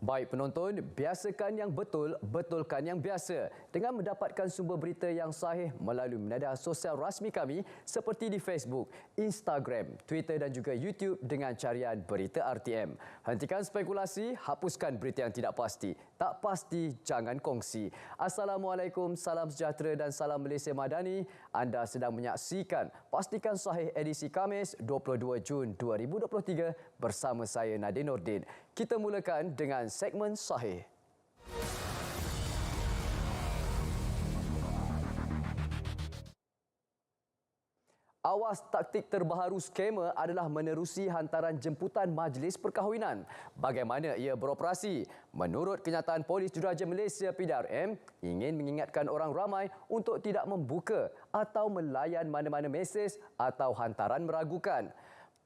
Baik penonton, biasakan yang betul, betulkan yang biasa dengan mendapatkan sumber berita yang sahih melalui media sosial rasmi kami seperti di Facebook, Instagram, Twitter dan juga YouTube dengan carian Berita RTM. Hentikan spekulasi, hapuskan berita yang tidak pasti. Tak pasti, jangan kongsi. Assalamualaikum, salam sejahtera dan salam Malaysia Madani. Anda sedang menyaksikan Pastikan Sahih edisi Khamis 22 Jun 2023 bersama saya Nadine Nordin. Kita mulakan dengan segmen Sahih. Awas taktik terbaharu skamer adalah menerusi hantaran jemputan majlis perkahwinan. Bagaimana ia beroperasi? Menurut kenyataan Polis Jururatja Malaysia PDRM, ingin mengingatkan orang ramai untuk tidak membuka atau melayan mana-mana mesej atau hantaran meragukan.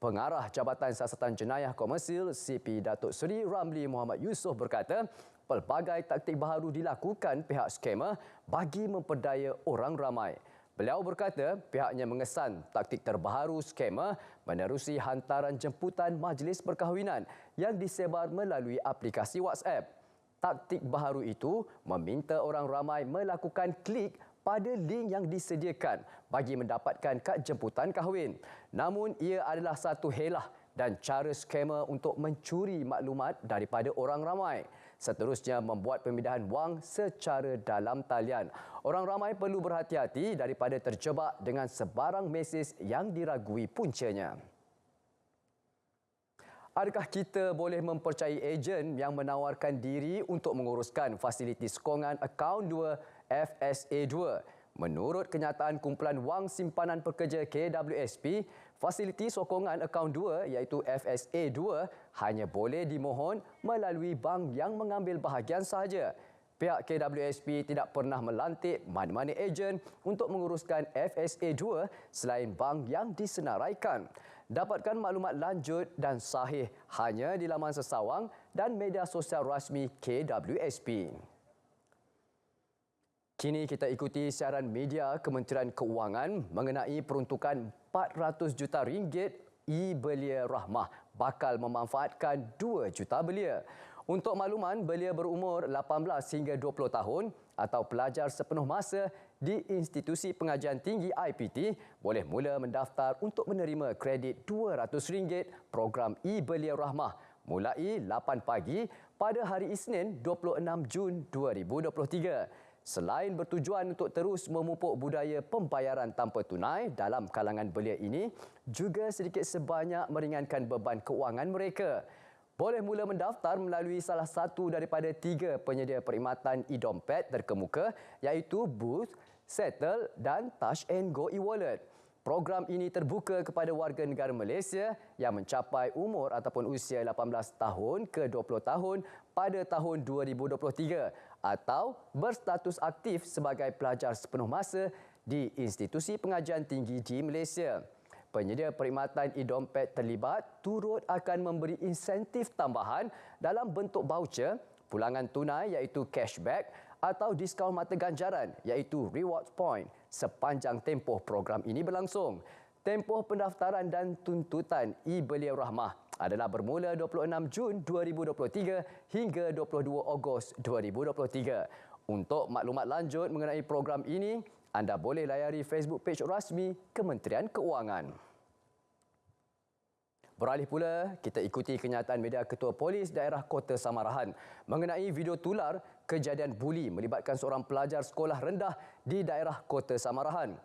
Pengarah Jabatan Siasatan Jenayah Komersil CP Datuk Seri Ramli Muhammad Yusof berkata, pelbagai taktik baharu dilakukan pihak skamer bagi memperdaya orang ramai. Beliau berkata pihaknya mengesan taktik terbaharu skamer menerusi hantaran jemputan majlis perkahwinan yang disebar melalui aplikasi WhatsApp. Taktik baharu itu meminta orang ramai melakukan klik pada link yang disediakan bagi mendapatkan kad jemputan kahwin. Namun ia adalah satu helah dan cara skamer untuk mencuri maklumat daripada orang ramai. Seterusnya membuat pemindahan wang secara dalam talian. Orang ramai perlu berhati-hati daripada terjebak dengan sebarang mesej yang diragui puncanya. Adakah kita boleh mempercayai ejen yang menawarkan diri untuk menguruskan fasiliti sokongan akaun 2 FSA 2? Menurut kenyataan kumpulan wang simpanan pekerja KWSP, fasiliti sokongan akaun 2 iaitu FSA 2 hanya boleh dimohon melalui bank yang mengambil bahagian sahaja. Pihak KWSP tidak pernah melantik mana-mana ejen untuk menguruskan FSA 2 selain bank yang disenaraikan. Dapatkan maklumat lanjut dan sahih hanya di laman sesawang dan media sosial rasmi KWSP. Kini kita ikuti siaran media Kementerian Keuangan mengenai peruntukan 400 juta ringgit e-Belia Rahmah bakal memanfaatkan 2 juta belia. Untuk makluman, belia berumur 18 hingga 20 tahun atau pelajar sepenuh masa di institusi pengajian tinggi IPT boleh mula mendaftar untuk menerima kredit RM200 program e-Belia Rahmah mulai 8 pagi pada hari Isnin 26 Jun 2023. Selain bertujuan untuk terus memupuk budaya pembayaran tanpa tunai dalam kalangan belia ini, juga sedikit sebanyak meringankan beban keuangan mereka. Boleh mula mendaftar melalui salah satu daripada 3 penyedia perkhidmatan e-dompet terkemuka iaitu Boost, Settle dan Touch and Go e-wallet. Program ini terbuka kepada warga negara Malaysia yang mencapai umur ataupun usia 18 tahun ke 20 tahun pada tahun 2023 atau berstatus aktif sebagai pelajar sepenuh masa di institusi pengajian tinggi di Malaysia. Penyedia perkhidmatan e-dompet terlibat turut akan memberi insentif tambahan dalam bentuk voucher, pulangan tunai iaitu cashback atau diskaun mata ganjaran iaitu reward point sepanjang tempoh program ini berlangsung. Tempoh pendaftaran dan tuntutan e-Belia Rahmah adalah bermula 26 Jun 2023 hingga 22 Ogos 2023. Untuk maklumat lanjut mengenai program ini, anda boleh layari Facebook page rasmi Kementerian Keuangan. Beralih pula, kita ikuti kenyataan media Ketua Polis Daerah Kota Samarahan mengenai video tular kejadian buli melibatkan seorang pelajar sekolah rendah di daerah Kota Samarahan.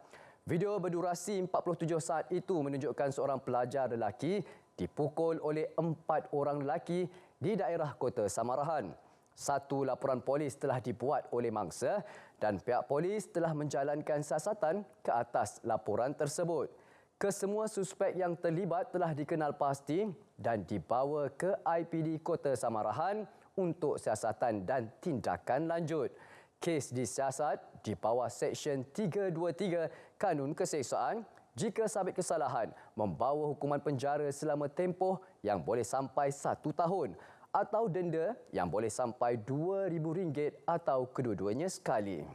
Video berdurasi 47 saat itu menunjukkan seorang pelajar lelaki dipukul oleh 4 orang lelaki di daerah Kota Samarahan. Satu laporan polis telah dibuat oleh mangsa dan pihak polis telah menjalankan siasatan ke atas laporan tersebut. Kesemua suspek yang terlibat telah dikenal pasti dan dibawa ke IPD Kota Samarahan untuk siasatan dan tindakan lanjut. Kes disiasat di bawah Seksyen 323 Kanun Keseksaan jika sabit kesalahan membawa hukuman penjara selama tempoh yang boleh sampai 1 tahun atau denda yang boleh sampai RM2,000 atau kedua-duanya sekali.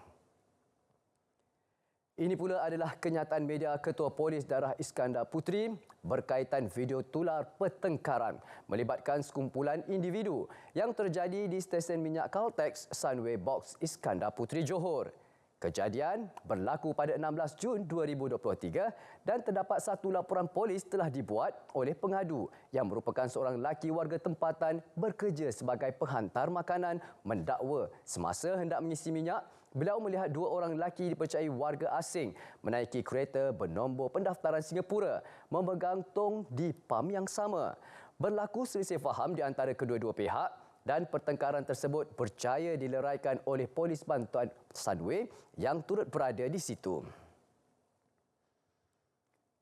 Ini pula adalah kenyataan media Ketua Polis Daerah Iskandar Puteri berkaitan video tular pertengkaran melibatkan sekumpulan individu yang terjadi di stesen minyak Caltex Sunway Box Iskandar Puteri Johor. Kejadian berlaku pada 16 Jun 2023 dan terdapat satu laporan polis telah dibuat oleh pengadu yang merupakan seorang lelaki warga tempatan bekerja sebagai penghantar makanan mendakwa semasa hendak mengisi minyak. Beliau melihat dua orang lelaki dipercayai warga asing menaiki kereta bernombor pendaftaran Singapura memegang tong di pam yang sama. Berlaku selisih faham di antara kedua-dua pihak dan pertengkaran tersebut percaya dileraikan oleh polis bantuan Sunway yang turut berada di situ.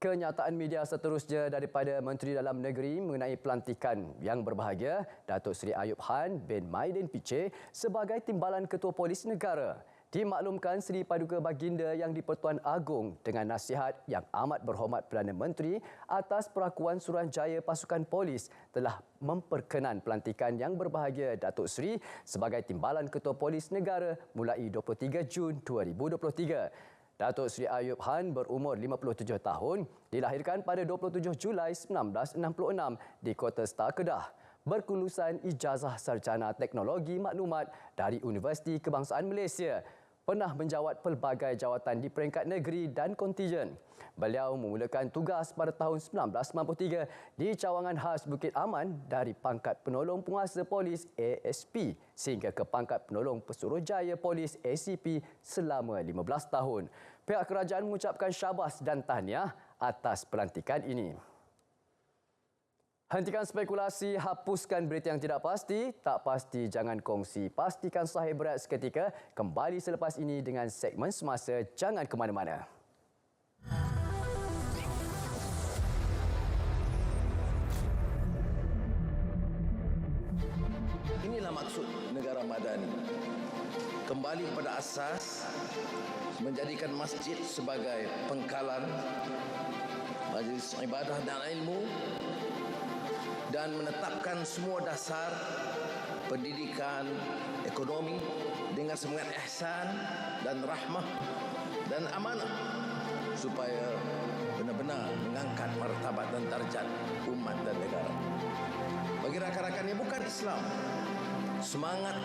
Kenyataan media seterusnya daripada Menteri Dalam Negeri mengenai pelantikan yang berbahagia Datuk Seri Ayub Han bin Maidin Piche sebagai Timbalan Ketua Polis Negara. Dimaklumkan Seri Paduka Baginda Yang di-Pertuan Agong dengan nasihat yang amat berhormat Perdana Menteri atas perakuan Suruhanjaya Pasukan Polis telah memperkenan pelantikan yang berbahagia Datuk Seri sebagai Timbalan Ketua Polis Negara mulai 23 Jun 2023. Datuk Seri Ayub Han berumur 57 tahun, dilahirkan pada 27 Julai 1966 di Kota Star, Kedah. Berkelulusan ijazah sarjana teknologi maklumat dari Universiti Kebangsaan Malaysia. Pernah menjawat pelbagai jawatan di peringkat negeri dan kontijen. Beliau memulakan tugas pada tahun 1993 di Cawangan Khas Bukit Aman dari pangkat penolong penguasa polis ASP sehingga ke pangkat penolong Pesuruhjaya Polis ACP selama 15 tahun. Pihak kerajaan mengucapkan syabas dan tahniah atas pelantikan ini. Hentikan spekulasi, hapuskan berita yang tidak pasti. Tak pasti, jangan kongsi. Pastikan sahih berat seketika. Kembali selepas ini dengan segmen semasa. Jangan ke mana-mana. Inilah maksud negara madani. Kembali kepada asas, menjadikan masjid sebagai pengkalan majlis ibadah dan ilmu, dan menetapkan semua dasar pendidikan, ekonomi dengan semangat ihsan dan rahmah dan amanah supaya benar-benar mengangkat martabat dan darjat umat dan negara. Bagi rakan-rakan yang bukan Islam, semangat,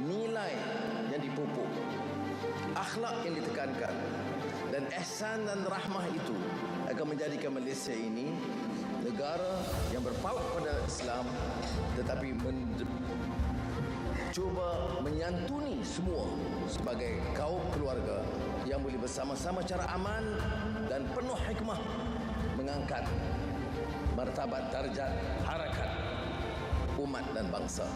nilai yang dipupuk, akhlak yang ditekankan dan ihsan dan rahmah itu akan menjadikan Malaysia ini negara yang berpaut pada Islam tetapi cuba menyantuni semua sebagai kaum keluarga yang boleh bersama-sama secara aman dan penuh hikmah mengangkat martabat darjat harakat umat dan bangsa.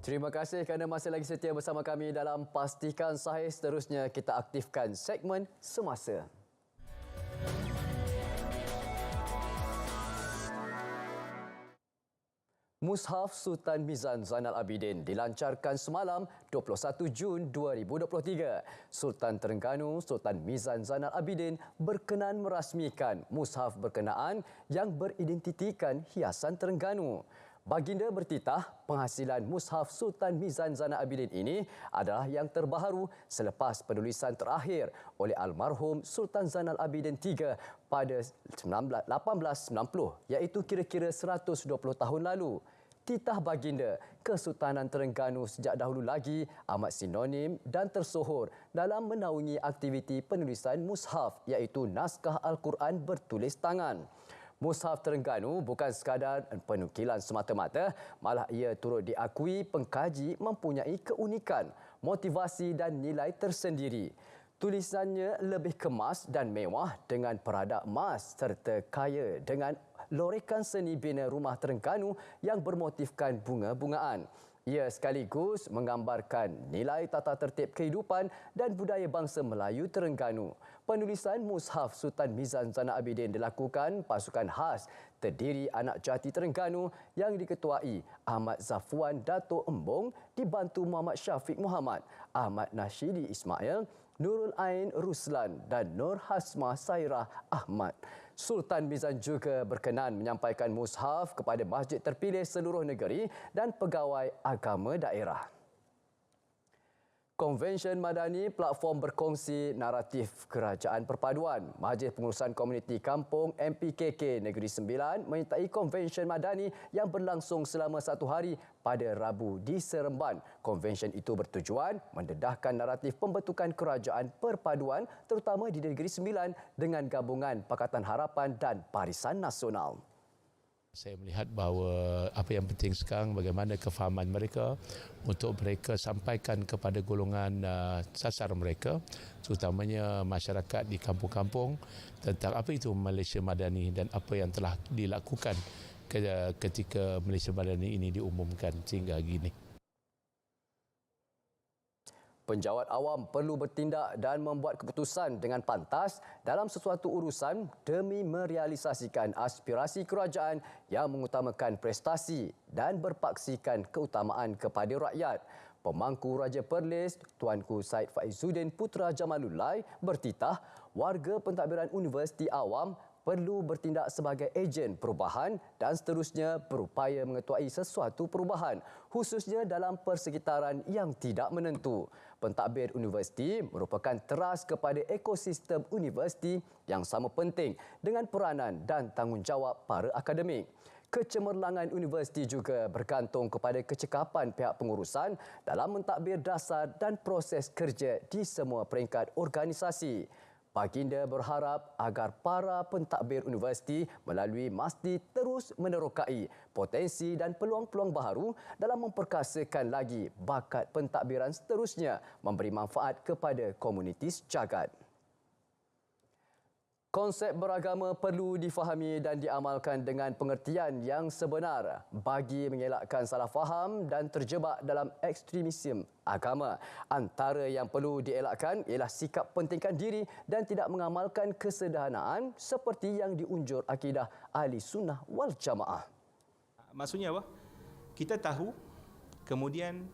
Terima kasih kerana masih lagi setia bersama kami dalam Pastikan Sahih. Seterusnya kita aktifkan segmen Semasa. Mushaf Sultan Mizan Zainal Abidin dilancarkan semalam 21 Jun 2023. Sultan Terengganu Sultan Mizan Zainal Abidin berkenan merasmikan mushaf berkenaan yang beridentitikan hiasan Terengganu. Baginda bertitah penghasilan Mushaf Sultan Mizan Zainal Abidin ini adalah yang terbaharu selepas penulisan terakhir oleh almarhum Sultan Zainal Abidin III pada 1890 iaitu kira-kira 120 tahun lalu. Titah baginda Kesultanan Terengganu sejak dahulu lagi amat sinonim dan tersohor dalam menaungi aktiviti penulisan mushaf iaitu naskah Al-Quran bertulis tangan. Mushaf Terengganu bukan sekadar penukilan semata-mata, malah ia turut diakui pengkaji mempunyai keunikan, motivasi dan nilai tersendiri. Tulisannya lebih kemas dan mewah dengan peradak emas serta kaya dengan lorekan seni bina rumah Terengganu yang bermotifkan bunga-bungaan. Ia sekaligus menggambarkan nilai tata tertib kehidupan dan budaya bangsa Melayu Terengganu. Penulisan Mushaf Sultan Mizan Zainal Abidin dilakukan pasukan khas terdiri anak jati Terengganu yang diketuai Ahmad Zafuan Dato' Embong dibantu Muhammad Syafiq Muhammad, Ahmad Nashidi Ismail, Nurul Ain Ruslan dan Nur Hasmah Sairah Ahmad. Sultan Mizan juga berkenan menyampaikan mushaf kepada masjid terpilih seluruh negeri dan pegawai agama daerah. Konvensyen Madani platform berkongsi naratif kerajaan perpaduan. Majlis Pengurusan Komuniti Kampung MPKK Negeri Sembilan menyertai Konvensyen Madani yang berlangsung selama 1 hari pada Rabu di Seremban. Konvensyen itu bertujuan mendedahkan naratif pembentukan kerajaan perpaduan terutama di Negeri Sembilan dengan gabungan Pakatan Harapan dan Barisan Nasional. Saya melihat bahawa apa yang penting sekarang bagaimana kefahaman mereka untuk mereka sampaikan kepada golongan sasar mereka, terutamanya masyarakat di kampung-kampung tentang apa itu Malaysia Madani dan apa yang telah dilakukan ketika Malaysia Madani ini diumumkan sehingga hari ini. Penjawat awam perlu bertindak dan membuat keputusan dengan pantas dalam sesuatu urusan demi merealisasikan aspirasi kerajaan yang mengutamakan prestasi dan berpaksikan keutamaan kepada rakyat. Pemangku Raja Perlis, Tuanku Said Faizuddin Putra Jamalullah bertitah warga pentadbiran Universiti Awam perlu bertindak sebagai ejen perubahan dan seterusnya berupaya mengetuai sesuatu perubahan, khususnya dalam persekitaran yang tidak menentu. Pentadbir universiti merupakan teras kepada ekosistem universiti yang sama penting dengan peranan dan tanggungjawab para akademik. Kecemerlangan universiti juga bergantung kepada kecekapan pihak pengurusan dalam mentadbir dasar dan proses kerja di semua peringkat organisasi. Baginda berharap agar para pentadbir universiti melalui masjid terus menerokai potensi dan peluang-peluang baharu dalam memperkasakan lagi bakat pentadbiran seterusnya memberi manfaat kepada komuniti sejagat. Konsep beragama perlu difahami dan diamalkan dengan pengertian yang sebenar bagi mengelakkan salah faham dan terjebak dalam ekstremisme agama. Antara yang perlu dielakkan ialah sikap pentingkan diri dan tidak mengamalkan kesederhanaan seperti yang diunjur akidah Ahli Sunnah wal Jamaah. Maksudnya apa? Kita tahu, kemudian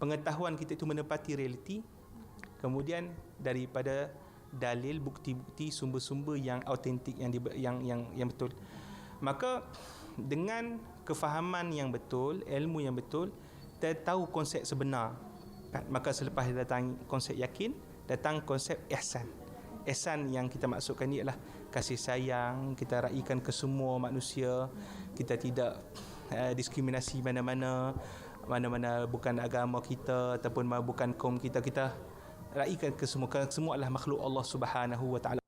pengetahuan kita itu menepati realiti, kemudian daripada dalil, bukti-bukti, sumber-sumber yang autentik, yang betul. Maka dengan kefahaman yang betul, ilmu yang betul, kita tahu konsep sebenar. Maka selepas datang konsep yakin, datang konsep ihsan. Ihsan yang kita maksudkan ni adalah kasih sayang, kita raikan ke semua manusia, kita tidak diskriminasi mana-mana bukan agama kita ataupun bukan kaum kita, kita raikan ke semua adalah makhluk Allah Subhanahu wa taala.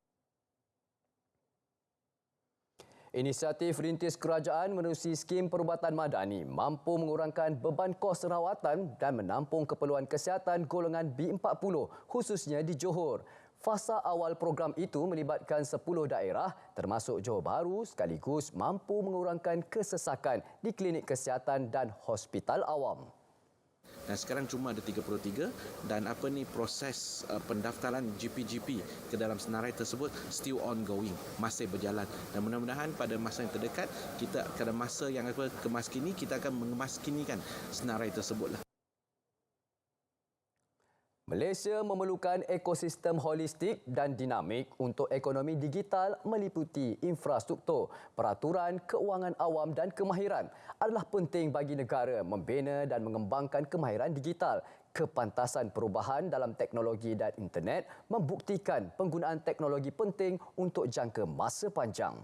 Inisiatif rintis kerajaan menerusi skim perubatan madani mampu mengurangkan beban kos rawatan dan menampung keperluan kesihatan golongan B40 khususnya di Johor. Fasa awal program itu melibatkan 10 daerah termasuk Johor Bahru sekaligus mampu mengurangkan kesesakan di klinik kesihatan dan hospital awam. Dan sekarang cuma ada 33 dan proses pendaftaran GP-GP ke dalam senarai tersebut still ongoing, masih berjalan, dan mudah-mudahan pada masa yang terdekat kita pada masa yang kemaskini kita akan mengemaskinikan senarai tersebutlah. Malaysia memerlukan ekosistem holistik dan dinamik untuk ekonomi digital meliputi infrastruktur, peraturan, keuangan awam dan kemahiran adalah penting bagi negara membina dan mengembangkan kemahiran digital. Kepantasan perubahan dalam teknologi dan internet membuktikan penggunaan teknologi penting untuk jangka masa panjang.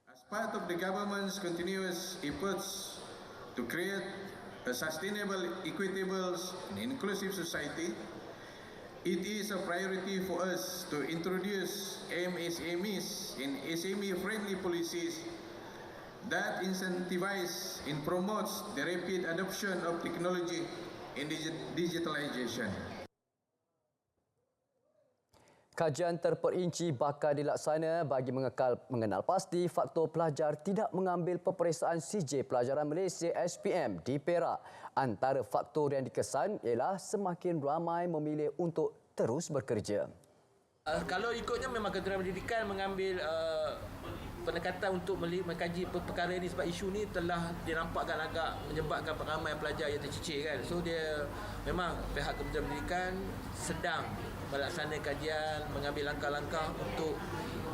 As part of the government's continuous efforts to create a sustainable, equitable and inclusive society, it is a priority for us to introduce MSMEs in SME-friendly policies that incentivize and promotes the rapid adoption of technology and digitalization. Kajian terperinci bakal dilaksana bagi mengenal pasti faktor pelajar tidak mengambil peperiksaan CJ Pelajaran Malaysia SPM di Perak. Antara faktor yang dikesan ialah semakin ramai memilih untuk terus bekerja. Kalau ikutnya memang Kementerian Pendidikan mengambil pendekatan untuk mengkaji perkara ini sebab isu ni telah dinampakkan agak menyebabkan ramai pelajar yang tercicir kan. So dia memang pihak Kementerian Pendidikan sedang melaksanakan kajian, mengambil langkah-langkah untuk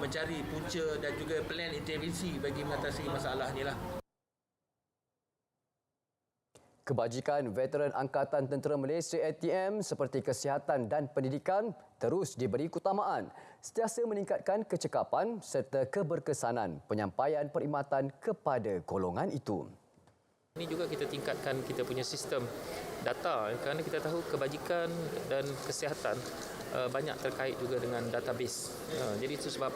mencari punca dan juga plan intervensi bagi mengatasi masalah ni lah. Kebajikan veteran Angkatan Tentera Malaysia ATM seperti kesihatan dan pendidikan terus diberi keutamaan sentiasa meningkatkan kecekapan serta keberkesanan penyampaian perkhidmatan kepada golongan itu. Ini juga kita tingkatkan kita punya sistem data kerana kita tahu kebajikan dan kesihatan banyak terkait juga dengan database. Jadi itu sebab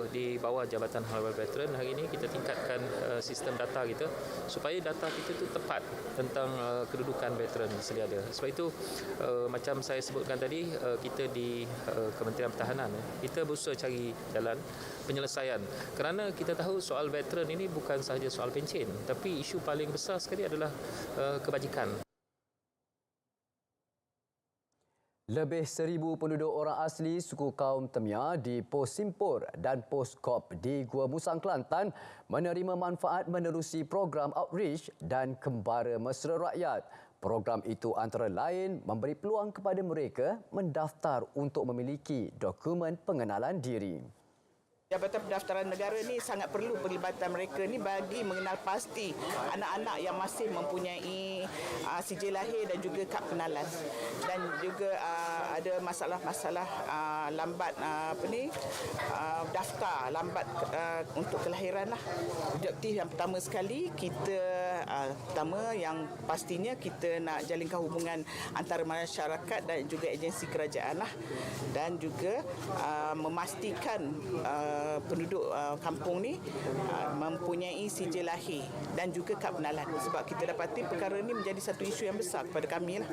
di bawah Jabatan Hal Veteran hari ini kita tingkatkan sistem data kita supaya data kita itu tepat tentang kedudukan veteran sedia ada. Sebab itu macam saya sebutkan tadi kita di Kementerian Pertahanan kita berusaha cari jalan penyelesaian kerana kita tahu soal veteran ini bukan sahaja soal pencen tapi isu paling besar sekali adalah kebajikan. Lebih 1,000 penduduk orang asli suku kaum Temia di Pos Simpur dan Pos Kop di Gua Musang, Kelantan menerima manfaat menerusi program outreach dan kembara mesra rakyat. Program itu antara lain memberi peluang kepada mereka mendaftar untuk memiliki dokumen pengenalan diri. Jabatan Pendaftaran Negara ni sangat perlu pelibatan mereka ni bagi mengenal pasti anak-anak yang masih mempunyai sijil lahir dan juga kad kenalan. Dan juga ada masalah-masalah lambat daftar lambat untuk kelahiran lah. Objektif yang pertama sekali kita pertama yang pastinya kita nak jalinkan hubungan antara masyarakat dan juga agensi kerajaan lah. Dan juga memastikan penduduk kampung ni mempunyai sijil lahir dan juga kad penalan sebab kita dapati perkara ini menjadi satu isu yang besar kepada kami lah.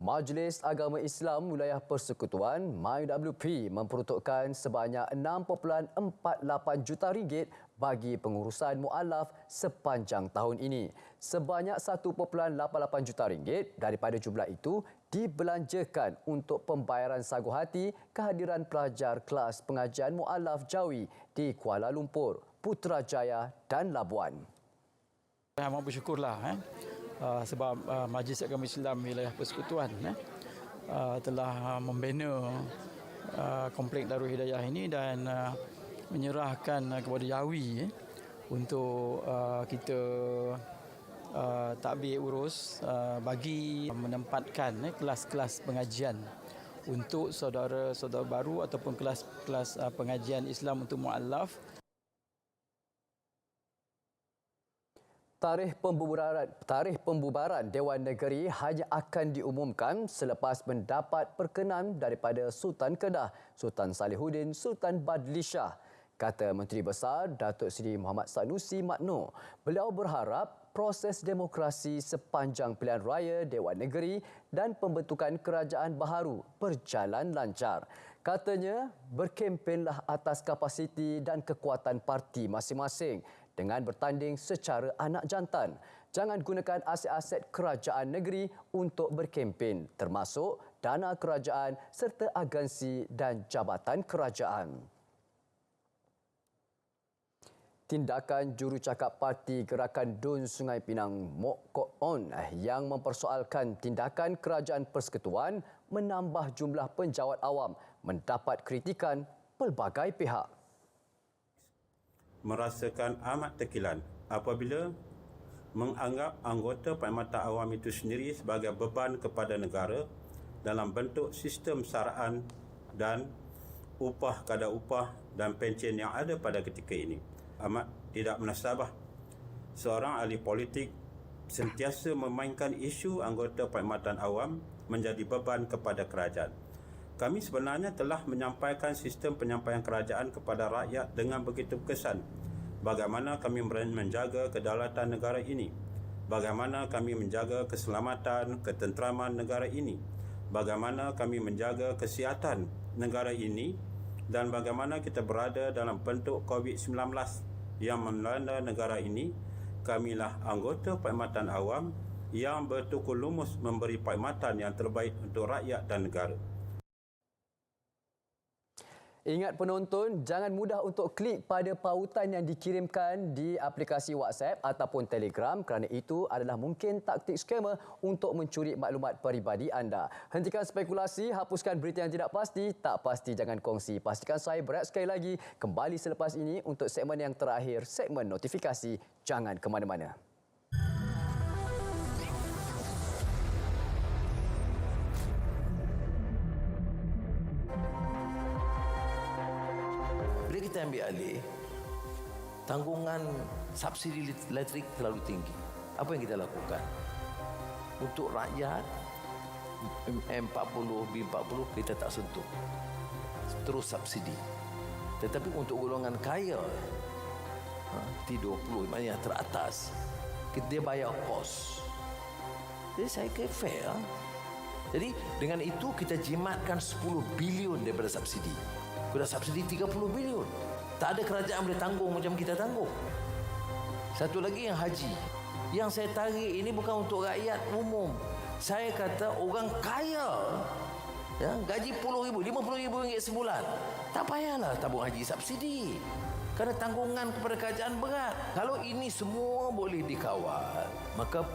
Majlis Agama Islam Wilayah Persekutuan MYWP memperuntukkan sebanyak RM6.48 juta bagi pengurusan mualaf sepanjang tahun ini. Sebanyak RM1.88 juta daripada jumlah itu dibelanjakan untuk pembayaran sagu hati kehadiran pelajar kelas pengajian mualaf Jawi di Kuala Lumpur, Putrajaya dan Labuan. Amat bersyukurlah sebab Majlis Agama Islam Wilayah Persekutuan telah membina Kompleks Darul Hidayah ini dan menyerahkan kepada Jawi untuk kita takbir urus bagi menempatkan kelas-kelas pengajian untuk saudara-saudara baru ataupun kelas-kelas pengajian Islam untuk mualaf. Tarikh pembubaran Dewan Negeri hanya akan diumumkan selepas mendapat perkenan daripada Sultan Kedah, Sultan Salihuddin Sultan Badli Shah, kata Menteri Besar Datuk Seri Muhammad Sanusi Makno. Beliau berharap proses demokrasi sepanjang pilihan raya Dewan Negeri dan pembentukan kerajaan baharu berjalan lancar. Katanya, berkempenlah atas kapasiti dan kekuatan parti masing-masing dengan bertanding secara anak jantan. Jangan gunakan aset-aset kerajaan negeri untuk berkempen, termasuk dana kerajaan serta agensi dan jabatan kerajaan. Tindakan jurucakap Parti Gerakan Dun Sungai Pinang Mok Kok On yang mempersoalkan tindakan Kerajaan Persekutuan menambah jumlah penjawat awam mendapat kritikan pelbagai pihak. Merasakan amat tekilan apabila menganggap anggota Perkhidmatan Awam itu sendiri sebagai beban kepada negara dalam bentuk sistem saraan dan upah kadar upah dan pencen yang ada pada ketika ini. Amat tidak munasabah seorang ahli politik sentiasa memainkan isu anggota Perkhidmatan Awam menjadi beban kepada kerajaan. Kami sebenarnya telah menyampaikan sistem penyampaian kerajaan kepada rakyat dengan begitu kesan. Bagaimana kami menjaga kedaulatan negara ini, bagaimana kami menjaga keselamatan, ketenteraman negara ini, bagaimana kami menjaga kesihatan negara ini, dan bagaimana kita berada dalam bentuk COVID-19 yang melanda negara ini. Kamilah anggota Perkhidmatan Awam yang bertukul lumus memberi perkhidmatan yang terbaik untuk rakyat dan negara. Ingat penonton, jangan mudah untuk klik pada pautan yang dikirimkan di aplikasi WhatsApp ataupun Telegram kerana itu adalah mungkin taktik skamer untuk mencuri maklumat peribadi anda. Hentikan spekulasi, hapuskan berita yang tidak pasti, tak pasti jangan kongsi. Pastikan saya berat sekali lagi kembali selepas ini untuk segmen yang terakhir, segmen notifikasi. Jangan ke mana-mana. Bila kita ambil alih, tanggungan subsidi elektrik terlalu tinggi. Apa yang kita lakukan? Untuk rakyat, M40, B40 kita tak sentuh. Terus subsidi. Tetapi untuk golongan kaya, T20, maknanya teratas, dia bayar kos. Jadi saya kira fair. Jadi dengan itu kita jimatkan 10 bilion daripada subsidi. Sudah subsidi 30 bilion. Tak ada kerajaan boleh tanggung macam kita tanggung. Satu lagi yang haji. Yang saya tarik ini bukan untuk rakyat umum. Saya kata orang kaya. Ya, gaji RM10,000, RM50,000 sebulan. Tak payahlah tabung haji subsidi. Kerana tanggungan kepada kerajaan berat. Kalau ini semua boleh dikawal, maka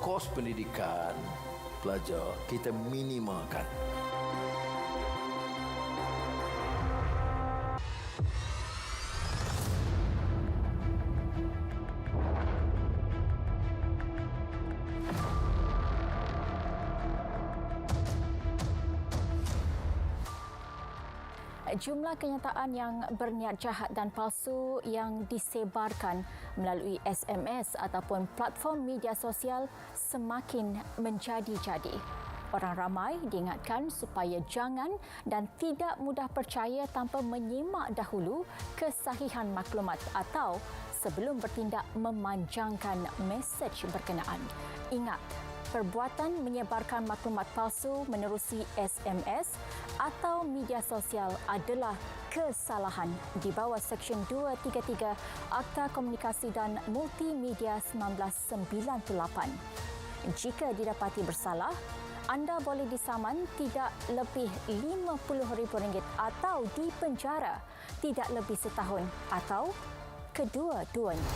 kos pendidikan pelajar kita minimalkan. Jumlah kenyataan yang berniat jahat dan palsu yang disebarkan melalui SMS ataupun platform media sosial semakin menjadi-jadi. Orang ramai diingatkan supaya jangan dan tidak mudah percaya tanpa menyimak dahulu kesahihan maklumat atau sebelum bertindak memanjangkan mesej berkenaan. Ingat, perbuatan menyebarkan maklumat palsu menerusi SMS atau media sosial adalah kesalahan di bawah Seksyen 233 Akta Komunikasi dan Multimedia 1998. Jika didapati bersalah, anda boleh disaman tidak lebih RM50,000 atau dipenjara tidak lebih setahun atau kedua-duanya.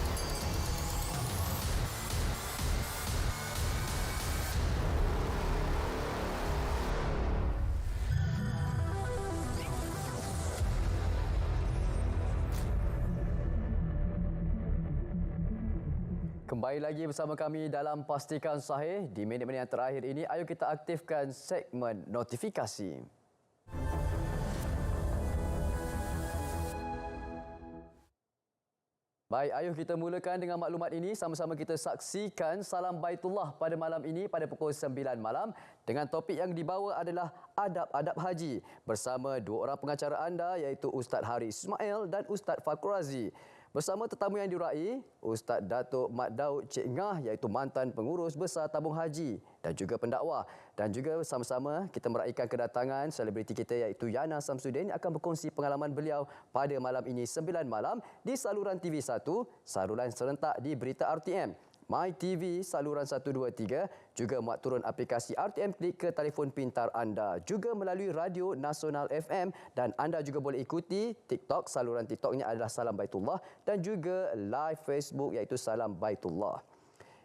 Kembali lagi bersama kami dalam Pastikan Sahih. Di minit-minit yang terakhir ini, ayo kita aktifkan segmen notifikasi. Baik, ayuh kita mulakan dengan maklumat ini. Sama-sama kita saksikan Salam Baitullah pada malam ini pada pukul 9 malam dengan topik yang dibawa adalah adab-adab haji bersama dua orang pengacara anda iaitu Ustaz Haris Ismail dan Ustaz Fakhur Razi. Bersama tetamu yang diraih, Ustaz Datuk Mat Daud Cik Ngah iaitu mantan pengurus besar tabung haji dan juga pendakwah. Dan juga sama-sama kita meraihkan kedatangan selebriti kita iaitu Yana Samsudin yang akan berkongsi pengalaman beliau pada malam ini 9 malam di saluran TV1, saluran serentak di Berita RTM. MyTV saluran 123, juga muat turun aplikasi RTM Klik ke telefon pintar anda, juga melalui Radio Nasional FM, dan anda juga boleh ikuti TikTok, saluran TikToknya adalah Salam Baitullah, dan juga live Facebook iaitu Salam Baitullah.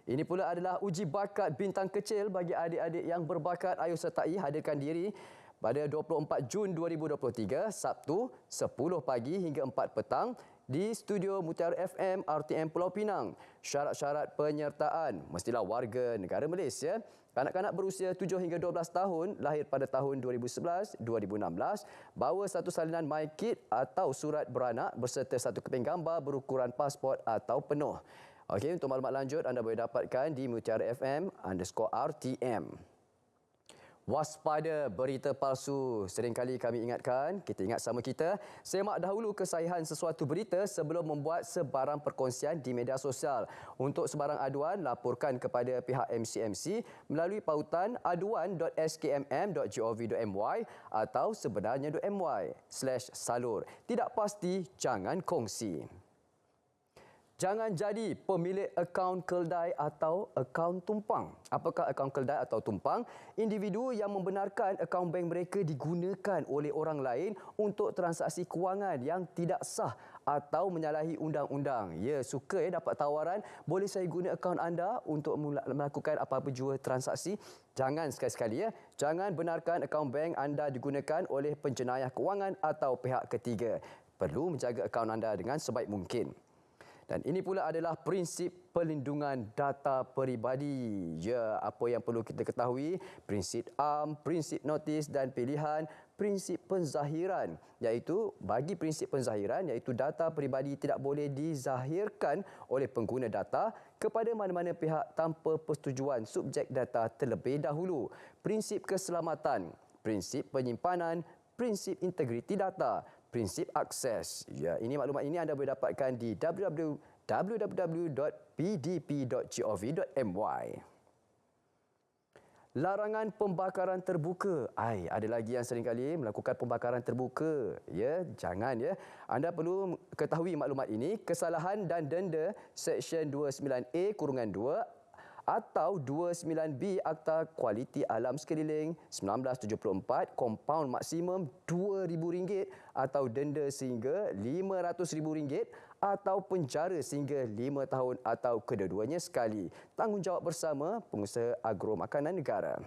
Ini pula adalah uji bakat bintang kecil bagi adik-adik yang berbakat. Ayo sertai, hadirkan diri pada 24 Jun 2023, Sabtu 10 pagi hingga 4 petang di Studio Mutiara FM RTM Pulau Pinang. Syarat-syarat penyertaan mestilah warga negara Malaysia, kanak-kanak berusia 7 hingga 12 tahun, lahir pada tahun 2011, 2016, bawa satu salinan MyKit atau surat beranak berserta satu keping gambar berukuran pasport atau penuh. Okey, untuk maklumat lanjut anda boleh dapatkan di Mutiara FM_RTM. Waspada berita palsu. Seringkali kami ingatkan, kita ingat sama kita, semak dahulu kesahihan sesuatu berita sebelum membuat sebarang perkongsian di media sosial. Untuk sebarang aduan, laporkan kepada pihak MCMC melalui pautan aduan.skmm.gov.my atau sebenarnya.my/salur. Tidak pasti, jangan kongsi. Jangan jadi pemilik akaun keldai atau akaun tumpang. Apakah akaun keldai atau tumpang? Individu yang membenarkan akaun bank mereka digunakan oleh orang lain untuk transaksi kewangan yang tidak sah atau menyalahi undang-undang. Ya, suka dapat tawaran, boleh saya guna akaun anda untuk melakukan apa-apa jua transaksi? Jangan sekali-sekali ya. Jangan benarkan akaun bank anda digunakan oleh penjenayah kewangan atau pihak ketiga. Perlu menjaga akaun anda dengan sebaik mungkin. Dan ini pula adalah prinsip perlindungan data peribadi. Ya, apa yang perlu kita ketahui? Prinsip am, prinsip notis dan pilihan, prinsip penzahiran. Iaitu, bagi prinsip penzahiran, iaitu data peribadi tidak boleh dizahirkan oleh pengguna data kepada mana-mana pihak tanpa persetujuan subjek data terlebih dahulu. Prinsip keselamatan, prinsip penyimpanan, prinsip integriti data, prinsip akses. Ya, ini maklumat ini anda boleh dapatkan di www.pdp.gov.my. Larangan pembakaran terbuka. Ada lagi yang seringkali melakukan pembakaran terbuka. Ya, jangan ya. Anda perlu ketahui maklumat ini. Kesalahan dan denda Seksyen 29A-2 atau 29B Akta Kualiti Alam Sekeliling 1974, kompaun maksimum RM2,000 atau denda sehingga RM500,000 atau penjara sehingga 5 tahun atau kedua-duanya sekali. Tanggungjawab bersama Pengusaha Agro Makanan Negara.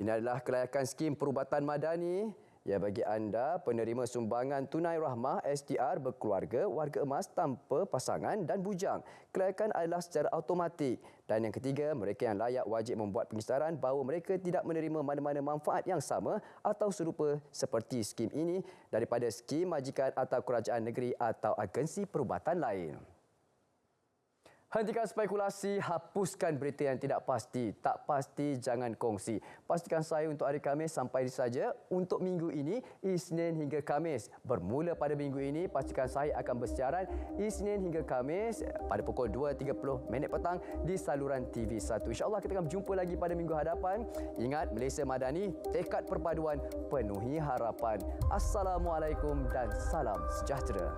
Ini adalah kelayakan skim perubatan madani. Ya, bagi anda penerima sumbangan tunai rahmah STR berkeluarga, warga emas tanpa pasangan dan bujang. Kelayakan adalah secara automatik. Dan yang ketiga, mereka yang layak wajib membuat pengisytiharan bahawa mereka tidak menerima mana-mana manfaat yang sama atau serupa seperti skim ini daripada skim majikan atau kerajaan negeri atau agensi perubatan lain. Hentikan spekulasi, hapuskan berita yang tidak pasti. Tak pasti, jangan kongsi. Pastikan saya untuk hari Khamis sampai di saja. Untuk minggu ini, Isnin hingga Khamis. Bermula pada minggu ini, pastikan saya akan bersiaran Isnin hingga Khamis pada pukul 2.30 petang di saluran TV1. InsyaAllah kita akan berjumpa lagi pada minggu hadapan. Ingat, Malaysia Madani, tekad perpaduan, penuhi harapan. Assalamualaikum dan salam sejahtera.